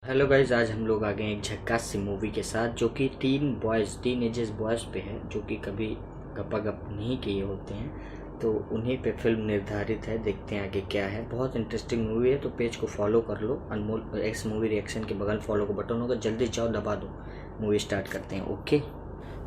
Hello guys, आज हम लोग आ गए एक झक्कास सी मूवी के साथ जो कि टीन एजेस बॉयज़ पे है, जो कि कभी गप्पा गप नहीं किए होते हैं, तो उन्हीं पे फिल्म निर्धारित है। देखते हैं आगे क्या है। बहुत इंटरेस्टिंग मूवी है, तो पेज को फॉलो कर लो। अनमोल एक्स मूवी रिएक्शन के बगल फॉलो का बटन होगा, जल्दी जाओ दबा दो। मूवी स्टार्ट करते हैं। ओके।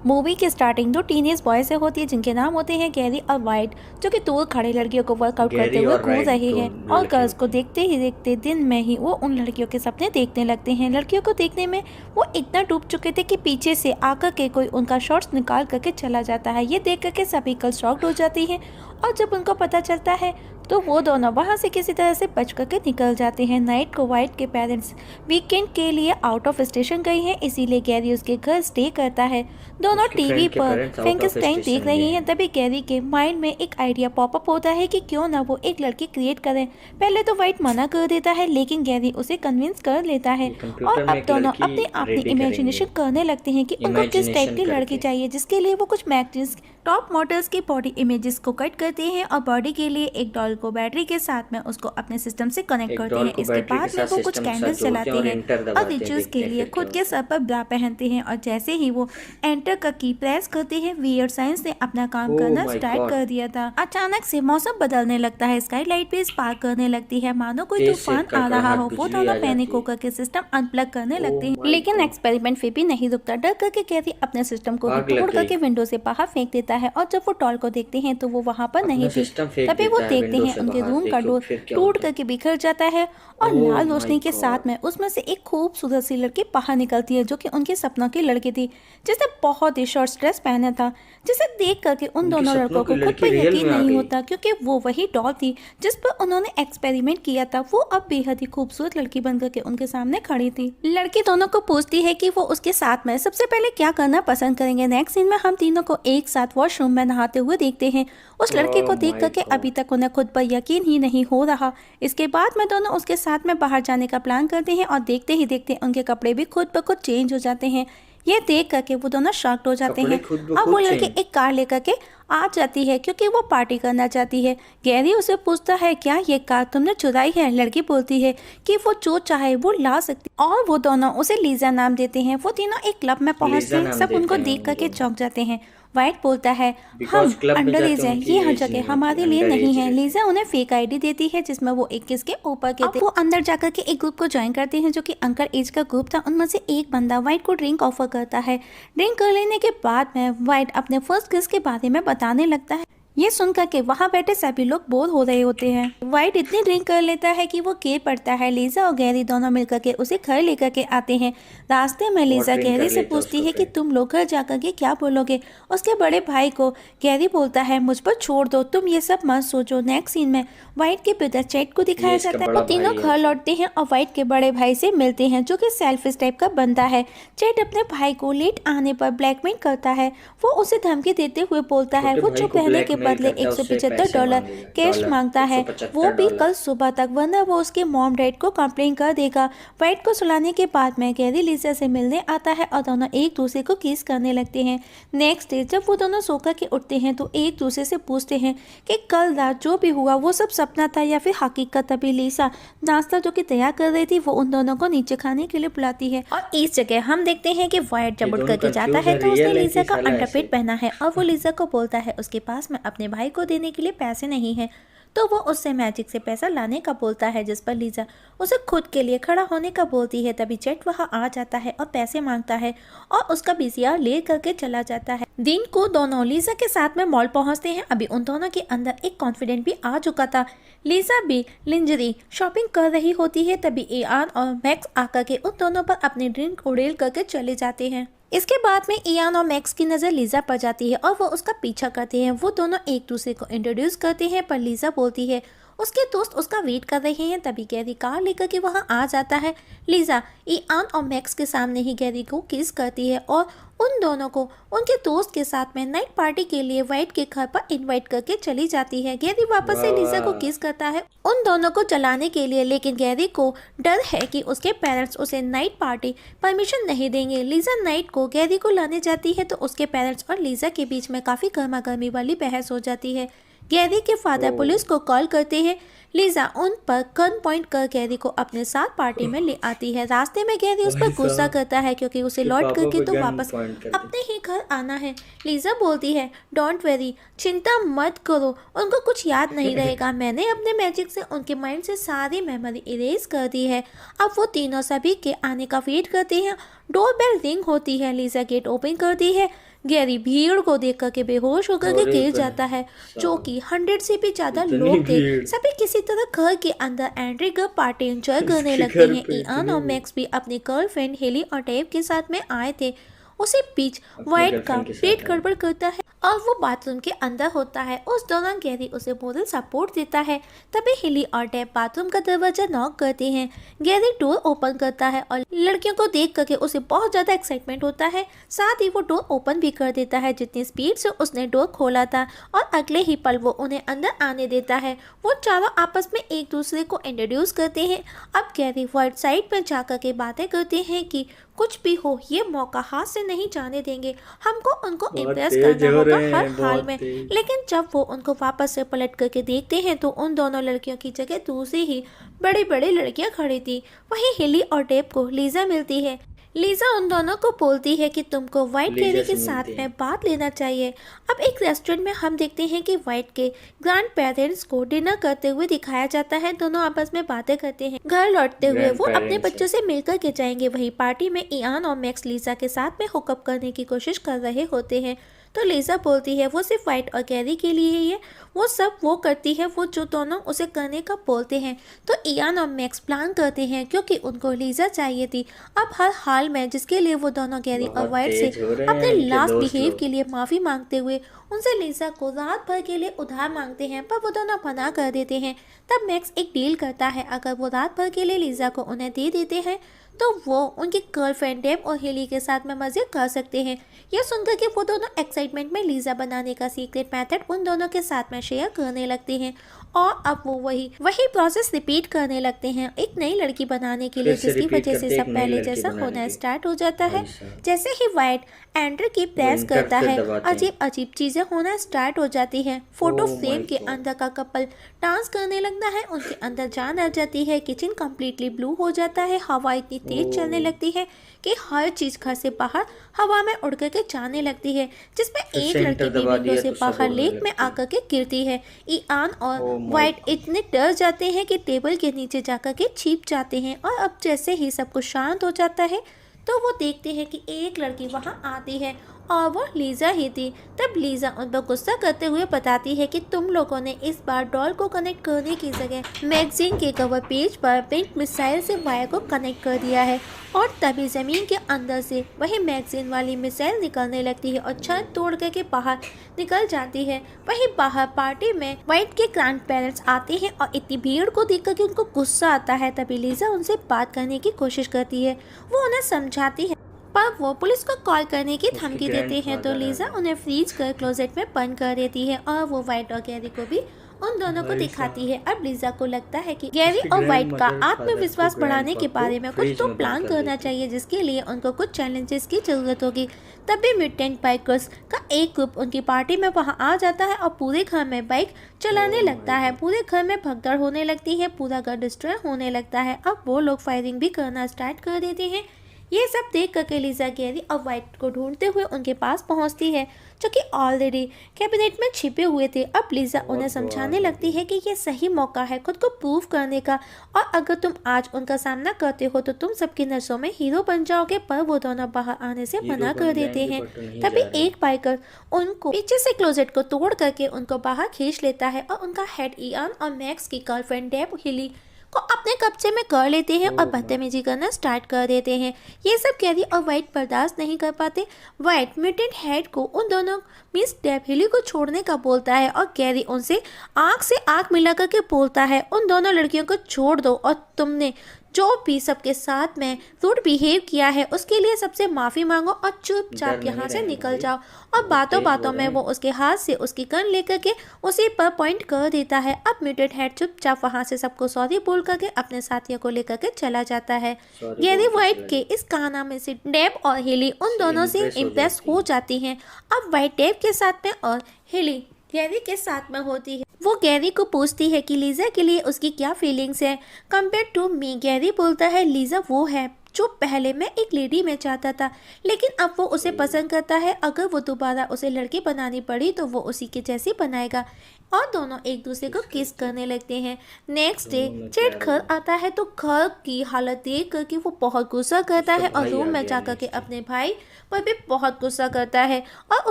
मूवी की स्टार्टिंग दो टीनेज बॉय से होती है जिनके नाम होते हैं गैरी और वाइट, जो कि दूर खड़े लड़कियों को वर्कआउट करते गैरी हुए और घूम राइट रहे दो हैं और लड़के गर्ल्स को होते हैं। देखते ही देखते दिन में ही वो उन लड़कियों के सपने देखने लगते हैं। लड़कियों को देखने में वो इतना डूब चुके थे कि पीछे से आकर के कोई उनका शॉर्ट्स निकाल करके चला जाता है। ये देख करके सभी गर्ल्स शॉक्ड हो जाती हैं और जब उनको पता चलता है तो वो दोनों वहाँ से किसी तरह से बच करके निकल जाते हैं। नाइट को वाइट के पेरेंट्स वीकेंड के लिए आउट ऑफ स्टेशन गए हैं, इसीलिए गैरी उसके घर स्टे करता है। दोनों उसके टीवी फ्रेंड के पर पेरेंट्स आउट ऑफ फ्रैंकेनस्टाइन देख स्टेशन गए रहे हैं। हैं। तभी गैरी के माइंड में एक आइडिया पॉपअप होता है कि क्यों ना वो एक लड़की क्रिएट करें। पहले तो वाइट मना कर देता है, लेकिन गैरी उसे कन्विंस कर लेता है ये और कंप्यूटर में अब एक दोनों लड़की अपने अपनी रेडी इमेजिनेशन करेंगे, करने लगते हैं कि उनको किस टाइप इमेजिनेशन की लड़की करके। चाहिए, जिसके लिए वो कुछ मैगजीन्स टॉप मॉडल्स की बॉडी इमेजेस को कट करते हैं और बॉडी के लिए एक डॉल को बैटरी के साथ में उसको अपने सिस्टम से कनेक्ट एक करते डॉल हैं। को इसके बैटरी के बाद में साथ वो कुछ सिस्टम के साथ कैंडल्स जोड़ते हैं जलाते और हैं एंटर और दबाते हैं। रिचुअल्स देखते के हैं लिए फिर क्या खुद के होता सर पर ब्रा पहनते हैं और जैसे ही वो एंटर का की प्रेस करते हैं, वियर्ड साइंस ने अपना काम है। ओह करना माय स्टार्ट गॉड। कर दिया था। अचानक से मौसम बदलने लगता है, स्काई लाइट भी स्पार्क करने लगती है, मानो कोई तेज से तूफान आ रहा कड़कड़ाहट हो। वो बिजली दोनों आ पैनिक जाती है। होकर के सिस्टम अनप्लग करने लगते ओह हैं, माय लेकिन गॉड। एक्सपेरिमेंट फिर भी नहीं रुकता। डर करके कैरी अपने सिस्टम को ही आग तोड़ लग गई। करके विंडो से बाहर फेंक देता है और जब वो टॉल को देखते हैं तो वो वहां पर अपना नहीं थी। सिस्टम फेंक तभी वो देता है देखते विंडो हैं से उनके बाहर। रूम का देखो डोर फिर क्या टूट होता है। करके बिखर जाता है और ओह लाल माय रोशनी के साथ गॉड। में उसमें से एक खूबसूरत सी लड़की बाहर निकलती है, जो कि उनके सपनों की लड़की थी, जिसने बहुत ही शॉर्ट ड्रेस पहना था, जिसे देख करके उन उनके दोनों सपनों लड़कों की को खुद लड़की पर रियल यकीन में आ नहीं गई। होता, क्योंकि वो वही डॉल थी जिस पर उन्होंने एक्सपेरिमेंट किया था। वो अब बेहद ही खूबसूरत लड़की बन करके उनके सामने खड़ी थी। लड़की दोनों को पूछती है कि वो उसके साथ में सबसे पहले क्या करना पसंद करेंगे। नेक्स्ट सीन में हम तीनों को एक साथ वॉशरूम में नहाते हुए देखते हैं। उस लड़के ओह को देख माय करके अभी गॉड। तक उन्हें खुद पर यकीन ही नहीं हो रहा। इसके बाद में दोनों उसके साथ में बाहर जाने का प्लान करते हैं और देखते ही देखते उनके कपड़े भी खुद ब खुद चेंज हो जाते हैं। ये देख करके वो दोनों शॉक्ड हो जाते कपड़े हैं। खुद ब अब वो खुद लड़की चेंज। एक कार लेकर के आ जाती है क्योंकि वो पार्टी करना चाहती है। गैरी उसे पूछता है, क्या ये कार तुमने चुराई है? लड़की बोलती है कि वो जो चाहे वो ला सकती और वो दोनों उसे लीजा नाम देते हैं। वो तीनों एक क्लब में पहुंचते लीजा हैं, नाम सब देते उनको हैं देख उन करके दोनों। चौंक जाते हैं। वाइट बोलता है, बिकॉज हम क्लब में अंडर एज जाके है, उनकी ये हर एज जगह नहीं होती, हमारे लिए अंडर नहीं एज है। रहती। लीजा उन्हें फेक आईडी देती है जिसमें वो 21 के ऊपर के थे। अब वो अंदर जाकर के एक ग्रुप को ज्वाइन करते हैं जो कि अंकर एज का ग्रुप था। उनमें से एक बंदा वाइट को ड्रिंक ऑफर करता है। ड्रिंक कर लेने के बाद में वाइट अपने फर्स्ट किस के बारे में बताने लगता है। ये सुनकर के वहां बैठे सभी लोग बोर हो रहे होते हैं। वाइट इतनी ड्रिंक कर लेता है कि वो गिर पड़ता है। लीजा और गैरी दोनों मिलकर के उसे घर लेकर के आते हैं। रास्ते में बहुत लीजा ड्रिंक गैरी कर से लेता है पूछती उसका है कि फ्रेंड। तुम लोग घर जाकर के क्या बोलोगे। उसके बड़े भाई को गैरी बोलता है, मुझ पर छोड़ दो, तुम ये सब मत सोचो। नेक्स्ट सीन में वाइट के पिता चैट को ये दिखाया इसका जाता है। वो बड़ा तीनों भाई है। घर लौटते हैं और वाइट के बड़े भाई से मिलते हैं, जो कि सेल्फिश टाइप का बंदा है। चैट अपने भाई को लेट आने पर ब्लैकमेल करता है। वो उसे धमकी देते हुए बोलता है छोटे वो भाई चुप को रहने के ब्लैकमेल बदले करता है, उससे पैसे $175 मांगेगा। कैश डॉलर मांगता है, वो भी $175। कल सुबह तक, वरना वो उसके मॉम डैड को कंप्लेन कर देगा। वाइट को सुलाने के बाद में गैरी लीजा से मिलने आता है और दोनों एक दूसरे को किस करने लगते हैं। नेक्स्ट डे जब वो दोनों सोकर के उठते हैं तो एक दूसरे से पूछते हैं कि कल रात जो भी हुआ वो सब सपना था या फिर हकीकत। तभी लीसा नाश्ता जो कि तैयार कर रही थी वो उन दोनों को नीचे खाने के लिए बुलाती है और इस जगह हम देखते हैं कि वाइट ये जब उठ दोनों करके जाता कंफ्यूज है है, तो उसने रियल है लीजा कि का साला अंडरपेट ऐसे। पहना है और वो लीजा को बोलता है उसके पास में अपने भाई को देने के लिए पैसे नहीं है, तो वो उससे मैजिक से पैसा लाने का बोलता है, जिस पर लीजा उसे खुद के लिए खड़ा होने का बोलती है। तभी जेट वहां आ जाता है और पैसे मांगता है और उसका बीसीआर ले करके चला जाता है। दिन को दोनों लीजा के साथ में मॉल पहुंचते हैं। अभी उन दोनों के अंदर एक कॉन्फिडेंट भी आ चुका था। लीजा भी लिंजरी शॉपिंग कर रही होती है। तभी एआन और मैक्स आकर के उन दोनों पर अपनी ड्रिंक उड़ेल करके चले जाते हैं। इसके बाद में इयान और मैक्स की नज़र लीजा पर जाती है और वो उसका पीछा करते हैं। वो दोनों एक दूसरे को इंट्रोड्यूस करते हैं, पर लीजा बोलती है उसके दोस्त उसका वेट कर रहे हैं। तभी गैरी कार लेकर के वहाँ आ जाता है। लीजा इयान और मैक्स के सामने ही गैरी को किस करती है और उन दोनों को उनके दोस्त के साथ में नाइट पार्टी के लिए वाइट के घर पर इनवाइट करके चली जाती है। गैरी वापस से लीजा को किस करता है उन दोनों को जलाने के लिए, लेकिन गैरी को डर है कि उसके पेरेंट्स उसे नाइट पार्टी परमिशन नहीं देंगे। लीजा नाइट को गैरी को लाने जाती है तो उसके पेरेंट्स और लीजा के बीच में काफ़ी गर्मा गर्मी वाली बहस हो जाती है। गैरी के फादर ओह। पुलिस को कॉल करते हैं। लीजा उन पर गन पॉइंट कर गैरी को अपने साथ पार्टी में ले आती है। रास्ते में गैरी उस पर भाई गुस्सा साहब, करता है क्योंकि उसे कि लौट पापा करके पे तो गन वापस पॉइंट कर दे। अपने ही घर आना है। लीजा बोलती है, डोंट वेरी, चिंता मत करो, उनको कुछ याद नहीं रहेगा। मैंने अपने मैजिक से उनके माइंड से सारी मेमोरी इरेज कर दी है। अब वो तीनों सभी के आने का वेट करते हैं। डोर बेल रिंग होती है। लीजा गेट ओपन करती है। गैरी भीड़ को देख करके बेहोश होकर के अरे गिर भाई जाता है, जो साहब, कि 100 से भी ज्यादा इतनी लोग थे। भीड़ सभी किसी तरह घर के अंदर एंट्री कर पार्टी एंजॉय करने इसके लगते घर हैं। पे इयान इतनी और भीड़। मैक्स भी अपनी गर्लफ्रेंड हेली और टेप के साथ में आए थे। उसी बीच अपनी वाइट का गर्लफ्रेंड के पेट साथ आए। गड़बड़ करता है और वो बाथरूम के अंदर होता है। उस दौरान गैरी उसे मोरल सपोर्ट देता है। तभी हिली और टेप बाथरूम का दरवाजा नॉक करते हैं। गैरी डोर ओपन करता है और लड़कियों को देख करके उसे बहुत ज्यादा एक्साइटमेंट होता है। साथ ही वो डोर ओपन भी कर देता है जितनी स्पीड से उसने डोर खोला था, और अगले ही पल वो उन्हें अंदर आने देता है। वो चारों आपस में एक दूसरे को इंट्रोड्यूस करते हैं। अब गैरी वाइट साइड पर जाकर के बातें करते हैं कि कुछ भी हो, ये मौका हाथ से नहीं जाने देंगे, हमको उनको बहुत इम्प्रेस तेज करना हो होगा रहे हर हैं, हाल बहुत में। तेज। लेकिन जब वो उनको वापस से पलट करके देखते हैं तो उन दोनों लड़कियों की जगह दूसरी ही बड़ी बड़ी लड़कियां खड़ी थी। वहीं हिली और टेप को लीजा मिलती है। लीजा उन दोनों को बोलती है कि तुमको व्हाइट लीजा कैरी से के साथ मिलती में है। बात लेना चाहिए। अब एक रेस्टोरेंट में हम देखते हैं कि व्हाइट के ग्रैंड पेरेंट्स को डिनर करते हुए दिखाया जाता है। दोनों आपस में बातें करते हैं। घर लौटते हुए वो अपने Grandparents बच्चों से मिलकर के जाएंगे। वही पार्टी में इयान और मैक्स लीजा के साथ में हुकअप करने की कोशिश कर रहे होते हैं। तो लीजा बोलती है वो सिर्फ व्हाइट और गैरी के लिए ही है, वो सब वो करती है वो जो दोनों उसे करने का बोलते हैं। तो इयान और मैक्स प्लान करते हैं क्योंकि उनको लीजा चाहिए थी अब हर हाल में, जिसके लिए वो दोनों गैरी और बहुत व्हाइट से तेज हो रहे अपने हैं इनके लास्ट दोस्त बिहेव लोग। के लिए माफ़ी मांगते हुए उनसे लीजा को रात भर के लिए उधार मांगते हैं, पर वो दोनों मना कर देते हैं। तब मैक्स एक डील करता है, अगर वो रात भर के लिए लीजा को उन्हें दे देते हैं तो वो उनकी गर्लफ्रेंड डेब और हेली के साथ में मजे कर सकते हैं। यह सुनकर के वो दोनों एक्साइटमेंट में लीजा बनाने का सीक्रेट मेथड उन दोनों के साथ में शेयर करने लगते हैं, और अब वो वही प्रोसेस रिपीट करने लगते हैं एक नई लड़की बनाने के लिए, फिर से जिसकी रिपीट वजह से करते सब एक नई पहले लड़की जैसा बनाने होना की। स्टार्ट हो जाता है। भाई साहब, जैसे ही व्हाइट एंटर की प्रेस इंटर करता से है, दबाते हैं। अजीब अजीब चीजें होना स्टार्ट हो जाती है। फोटो Oh फ्रेम my के God। अंदर का कपल डांस करने लगता है, उनके अंदर जान आ जाती है। किचन कम्प्लीटली ब्लू हो जाता है। हवा इतनी तेज चलने लगती है कि हर चीज घर से बाहर हवा में उड़ करके जाने लगती है, जिसमें फिर एक से लड़की इंटर भी दबा विंडो दिया से तो सब बाहर उड़ने लेक में लगती है। आकर के गिरती है। इयान और Oh my व्हाइट God। इतने डर जाते हैं कि टेबल के नीचे जाकर के छिप जाते हैं, और अब जैसे ही सब कुछ शांत हो जाता है तो वो देखते हैं कि एक लड़की वहां आती है और वो लीजा ही थी। तब लीजा उन पर गुस्सा करते हुए बताती है कि तुम लोगों ने इस बार डॉल को कनेक्ट करने की जगह मैगजीन के कवर पेज पर पिंक मिसाइल से वायर को कनेक्ट कर दिया है, और तभी जमीन के अंदर से वही मैगजीन वाली मिसाइल निकलने लगती है और छत तोड़ करके बाहर निकल जाती है। वहीं बाहर पार्टी में व्हाइट के ग्रैंड पेरेंट्स आते हैं और इतनी भीड़ को देख करके उनको गुस्सा आता है। तभी लीजा उनसे बात करने की कोशिश करती है, वो उन्हें समझाती है, पर वो पुलिस को कॉल करने की धमकी देते हैं। तो लीजा उन्हें फ्रीज कर क्लोजेट में बंद कर देती है, और वो व्हाइट और गैरी को भी उन दोनों को दिखाती है। अब लीजा को लगता है कि गैरी और व्हाइट का आत्मविश्वास बढ़ाने के बारे में कुछ तो प्लान करना चाहिए, जिसके लिए उनको कुछ चैलेंजेस की जरूरत होगी। तभी म्यूटेंट बाइकर्स का एक ग्रुप उनकी पार्टी में वहां आ जाता है और पूरे घर में बाइक चलाने लगता है। पूरे घर में भगदड़ होने लगती है, पूरा घर डिस्ट्रॉय होने लगता है। अब वो लोग फायरिंग भी करना स्टार्ट कर देते हैं। ये सब देख करके लीजा गैरी और व्हाइट को ढूंढते हुए उनके पास पहुंचती है, जो कि ऑलरेडी कैबिनेट में छिपे हुए थे। अब लीजा उन्हें समझाने लगती है कि ये सही मौका है खुद को प्रूव करने का, और अगर तुम आज उनका सामना करते हो तो तुम सबकी नजरों में हीरो बन जाओगे। पर वो दोनों बाहर आने से मना कर देते हैं। तभी एक बाइकर उनको पीछे से क्लोजेट को तोड़ करके उनको बाहर खींच लेता है, और उनका हेड इयान और मैक्स की गर्लफ्रेंड डेब हिली को अपने कब्जे में कर लेते हैं और बदतमीजी करना स्टार्ट कर देते हैं। ये सब गैरी और व्हाइट बर्दाश्त नहीं कर पाते। व्हाइट म्यूटेंट हेड को उन दोनों मिस डेब हिली को छोड़ने का बोलता है, और गैरी उनसे आंख से आंख मिला करके बोलता है उन दोनों लड़कियों को छोड़ दो, और तुमने जो भी सबके साथ में रूड बिहेव किया है उसके लिए सबसे माफ़ी मांगो और चुपचाप यहाँ से निकल जाओ। और बातों बातों में वो उसके हाथ से उसकी गन लेकर के उसी पर पॉइंट कर देता है। अब म्यूटेंट हेड चुपचाप वहाँ से सबको सॉरी बोल करके अपने साथियों को लेकर के चला जाता है। गैरी व्हाइट के इस कारनामे से डेब और हिली उन दोनों से इम्प्रेस हो जाती हैं। अब व्हाइट डेब के साथ में और हिली गैरी के साथ में होती है। वो गैरी को पूछती है कि लीजा के लिए उसकी क्या फीलिंग्स है कंपेयर टू मी। गैरी बोलता है लीजा वो है जो पहले मैं एक लेडी में चाहता था, लेकिन अब वो उसे पसंद करता है। अगर वो दोबारा उसे लड़की बनानी पड़ी तो वो उसी के जैसी बनाएगा। और दोनों एक दूसरे को किस करने लगते हैं। नेक्स्ट डे चेट घर आता है तो घर की हालत देख करके वो बहुत गुस्सा करता है और रूम में जाकर के अपने भाई पर भी बहुत गुस्सा करता है और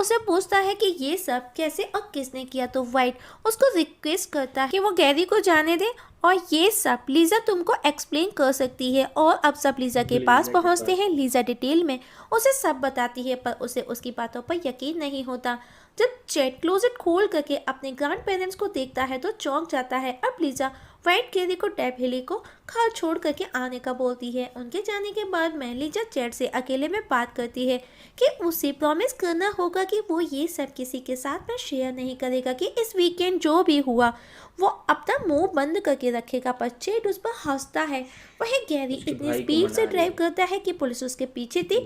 उसे पूछता है कि ये सब कैसे और किसने किया। तो वाइट उसको रिक्वेस्ट करता है कि वो गैरी को जाने दे और ये सब लीजा तुमको एक्सप्लेन कर सकती है। और अब सब लीजा के पास पहुंचते हैं। लीजा डिटेल में उसे सब बताती है पर उसे उसकी बातों पर यकीन नहीं होता। जब चेट क्लोजेट खोल करके अपने ग्रैंड पेरेंट्स को देखता है तो चौंक जाता है। अब लीजा वाइट गैरी को टैब हिली को घर छोड़ करके आने का बोलती है। उनके जाने के बाद में लीजा चेट से अकेले में बात करती है कि उसे प्रॉमिस करना होगा कि वो ये सब किसी के साथ में शेयर नहीं करेगा, कि इस वीकेंड जो भी हुआ वो अपना मुंह बंद करके रखेगा। पर चेट उस पर हंसता है। वही गैरी इतनी स्पीड से ड्राइव करता है कि पुलिस उसके पीछे थी।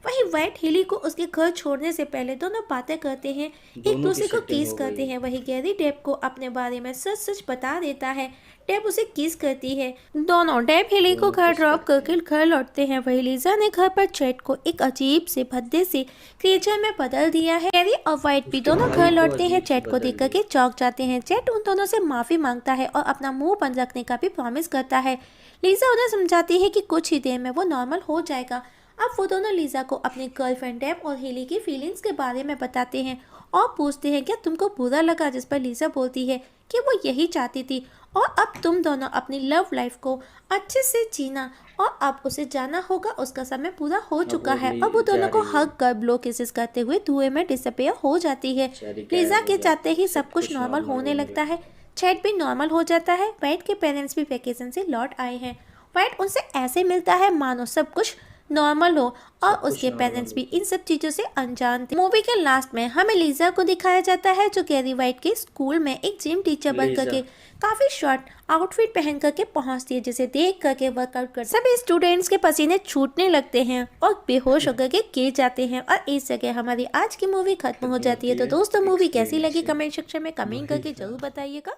वही वाइट हिली को उसके घर छोड़ने से पहले दोनों बातें करते हैं, एक दूसरे को किस करते हैं। वही गैरी डेब को अपने बारे में सच सच बता देता है। डेब उसे किस करती है। दोनों डेब हिली को घर ड्रॉप करके घर लौटते हैं। वही लीजा ने घर पर चेट को एक अजीब से भद्दे से क्रिएचर में बदल दिया है। गैरी और वाइट भी दोनों घर लौटते हैं। चेट को देख करके चौंक जाते हैं। चेट उन दोनों से माफी मांगता है और अपना मुंह बंद रखने का भी प्रॉमिस करता है। लीजा उन्हें समझाती है कि कुछ ही देर में वो नॉर्मल हो जाएगा। अब वो दोनों लीजा को अपने गर्लफ्रेंड डेब और हेली की फीलिंग्स के बारे में बताते हैं और पूछते हैं क्या तुमको बुरा लगा, जिस पर लीजा बोलती है कि वो यही चाहती थी और अब तुम दोनों अपनी लव लाइफ को अच्छे से जीना और अब उसे जाना होगा, उसका समय पूरा हो चुका है। और वो दोनों को हग कर ब्लो किसेस करते हुए धुएं में डिसअपियर हो जाती है। लीजा के चाहते ही सब कुछ नॉर्मल होने लगता है। चैट भी नॉर्मल हो जाता है। वाइट के पेरेंट्स भी वैकेशन से लौट आए हैं। वाइट उनसे ऐसे मिलता है मानो सब कुछ नॉर्मल हो और उसके पेरेंट्स भी इन सब चीजों से अनजान थे। मूवी के लास्ट में हमें लीजा को दिखाया जाता है जो गैरी वाइट के स्कूल में एक जिम टीचर बन करके काफी शॉर्ट आउटफिट पहन करके पहुंचती है, जिसे देख करके वर्कआउट कर सभी स्टूडेंट्स के पसीने छूटने लगते हैं और बेहोश होकर के गिर जाते हैं। और इस जगह हमारी आज की मूवी खत्म हो जाती है। तो दोस्तों मूवी कैसी लगी कमेंट सेक्शन में कमेंट करके जरूर बताइएगा।